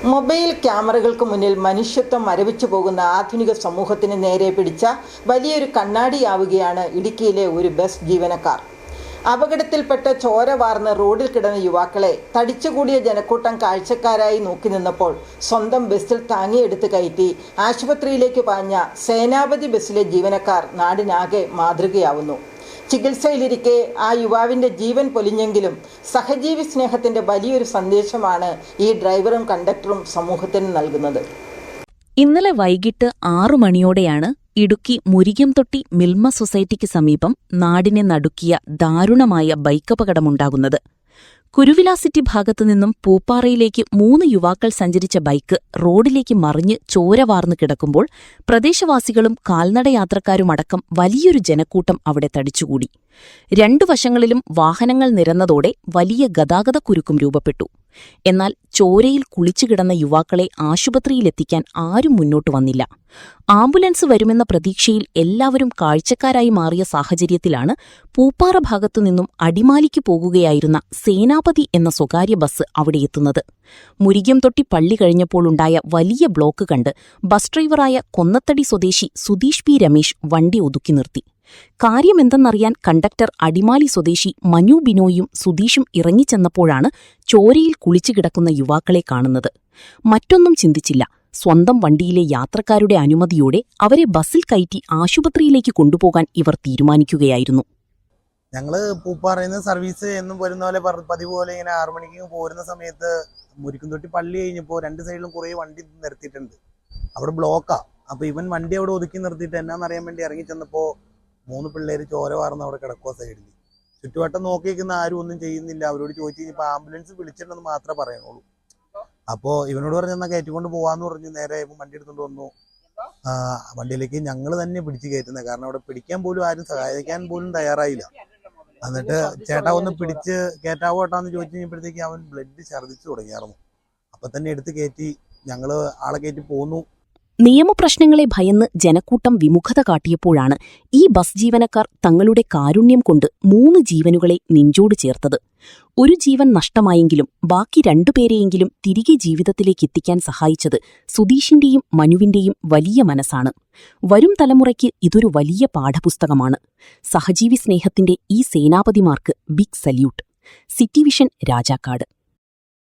Mobile ക്യാമറകൾക്ക് മുന്നിൽ മനുഷ്യത്വം മരവിച്ചു പോകുന്ന ആധുനിക സമൂഹത്തിന് നേരെ പിടിച്ച വലിയൊരു കണ്ണാടിയാവുകയാണ് ഇടുക്കിയിലെ ഒരു ബസ് ജീവനക്കാർ. അപകടത്തിൽപ്പെട്ട ചോര വാർന്ന് റോഡിൽ കിടന്ന യുവാക്കളെ തടിച്ചുകൂടിയ ജനക്കൂട്ടം കാഴ്ചക്കാരായി നോക്കി നിന്നപ്പോൾ സ്വന്തം ബസ്സിൽ താങ്ങിയെടുത്ത് കയറ്റി ആശുപത്രിയിലേക്ക് പാഞ്ഞ സേനാപതി ബസ്സിലെ ജീവനക്കാർ നാടിനാകെ മാതൃകയാവുന്നു. ചികിത്സയിലിരിക്കെ ആ യുവാവിൻ്റെ ജീവൻ പൊലിഞ്ഞെങ്കിലും സഹജീവി സ്നേഹത്തിൻ്റെ വലിയൊരു സന്ദേശമാണ് ഈ ഡ്രൈവറും കണ്ടക്ടറും സമൂഹത്തിന് നൽകുന്നത്. ഇന്നലെ വൈകിട്ട് 6 മണിയോടെയാണ് ഇടുക്കി മുരിങ്ങംതൊട്ടി മിൽമ സൊസൈറ്റിക്ക് സമീപം നാടിനെ നടുക്കിയ ദാരുണമായ ബൈക്കപകടമുണ്ടാകുന്നത്. കുരുവില സിറ്റി ഭാഗത്തുനിന്നും പൂപ്പാറയിലേക്ക് 3 യുവാക്കൾ സഞ്ചരിച്ച ബൈക്ക് റോഡിലേക്ക് മറിഞ്ഞ് ചോര വാർന്നു കിടക്കുമ്പോൾ പ്രദേശവാസികളും കാൽനടയാത്രക്കാരുമടക്കം വലിയൊരു ജനക്കൂട്ടം അവിടെ തടിച്ചുകൂടി. 2 വശങ്ങളിലും വാഹനങ്ങൾ നിരന്നതോടെ വലിയ ഗതാഗതക്കുരുക്കും രൂപപ്പെട്ടു. എന്നാൽ ചോരയിൽ കുളിച്ചുകിടന്ന യുവാക്കളെ ആശുപത്രിയിലെത്തിക്കാൻ ആരും മുന്നോട്ടു വന്നില്ല. ആംബുലൻസ് വരുമെന്ന പ്രതീക്ഷയിൽ എല്ലാവരും കാഴ്ചക്കാരായി മാറിയ സാഹചര്യത്തിലാണ് പൂപ്പാറ ഭാഗത്തുനിന്നും അടിമാലിക്ക് പോകുകയായിരുന്ന സേനാപതി എന്ന സ്വകാര്യ ബസ് അവിടെ എത്തുന്നത്. മുരിങ്ങംതൊട്ടി പള്ളി കഴിഞ്ഞപ്പോഴുണ്ടായ വലിയ ബ്ലോക്ക് കണ്ട് ബസ് ഡ്രൈവറായ കൊന്നത്തടി സ്വദേശി സുധീഷ് പി രമേശ് വണ്ടി ഒതുക്കി നിർത്തി. കാര്യമെന്തെന്നറിയാൻ കണ്ടക്ടർ അടിമാലി സ്വദേശി മനു ബിനോയും സുധീഷും ഇറങ്ങിച്ചെന്നപ്പോഴാണ് ചോരയിൽ കുളിച്ചുകിടക്കുന്ന യുവാക്കളെ കാണുന്നത്. മറ്റൊന്നും ചിന്തിച്ചില്ല. സ്വന്തം വണ്ടിയിലെ യാത്രക്കാരുടെ അനുമതിയോടെ അവരെ ബസ്സിൽ കയറ്റി ആശുപത്രിയിലേക്ക് കൊണ്ടുപോകാൻ ഇവർ തീരുമാനിക്കുകയായിരുന്നു. ഞങ്ങള് പൂപ്പാറയിൽ നിന്ന് സർവീസ് എന്നും വരുന്ന പോലെ പതിവ് പോലെ ഇങ്ങനെ 6 മണിക്ക് പോരുന്ന സമയത്ത് മുരിക്കുന്നതൊട്ടി പള്ളി കഴിഞ്ഞപ്പോൾ 2 സൈഡിലും കുറേ വണ്ടി നിർത്തിയിട്ടുണ്ട്. അവിടെ ബ്ലോക്കാ. അപ്പൊ ഇവൻ വണ്ടി അവിടെ ഒതുക്കി നിർത്തിയിട്ട് എന്നാന്നറിയാൻ വേണ്ടി ഇറങ്ങി ചെന്നപ്പോ 3 പിള്ളേര് ചോര വാർന്ന് അവിടെ കിടക്കുക സൈഡിൽ. ചുറ്റുവട്ടം നോക്കിയിരിക്കുന്ന ആരും ഒന്നും ചെയ്യുന്നില്ല. അവരോട് ചോദിച്ചു കഴിഞ്ഞപ്പോൾ ആംബുലൻസ് വിളിച്ചിട്ടുണ്ടെന്ന് മാത്രമേ പറയുന്നുള്ളൂ. അപ്പോൾ ഇവനോട് പറഞ്ഞാൽ കയറ്റിക്കൊണ്ട് പോവാന്ന് പറഞ്ഞു. നേരെ വണ്ടി എടുത്തുകൊണ്ട് വന്നു. വണ്ടിയിലേക്ക് ഞങ്ങൾ തന്നെ പിടിച്ച് കയറ്റുന്നത്. കാരണം അവിടെ പിടിക്കാൻ പോലും ആരും സഹായിക്കാൻ പോലും തയ്യാറായില്ല. എന്നിട്ട് ചേട്ടാ ഒന്ന് പിടിച്ച് കയറ്റാവോ ഏട്ടാന്ന് ചോദിച്ചു കഴിഞ്ഞപ്പോഴത്തേക്ക് അവൻ ബ്ലഡ് ഛർദ്ദിച്ചു തുടങ്ങിയായിരുന്നു. അപ്പൊ തന്നെ എടുത്ത് കയറ്റി ഞങ്ങൾ ആളെ കയറ്റി പോന്നു. നിയമപ്രശ്നങ്ങളെ ഭയന്ന് ജനക്കൂട്ടം വിമുഖത കാട്ടിയപ്പോഴാണ് ഈ ബസ് ജീവനക്കാർ തങ്ങളുടെ കാരുണ്യം കൊണ്ട് 3 ജീവനുകളെ നെഞ്ചോട് ചേർത്തത്. ഒരു ജീവൻ നഷ്ടമായെങ്കിലും ബാക്കി 2 പേരെയെങ്കിലും തിരികെ ജീവിതത്തിലേക്ക് എത്തിക്കാൻ സഹായിച്ചത് സുധീഷിന്റെയും മനുവിന്റെയും വലിയ മനസ്സാണ്. വരും തലമുറയ്ക്ക് ഇതൊരു വലിയ പാഠപുസ്തകമാണ്. സഹജീവി സ്നേഹത്തിന്റെ ഈ സേനാപതിമാർക്ക് big salute. City vision Rajakkad.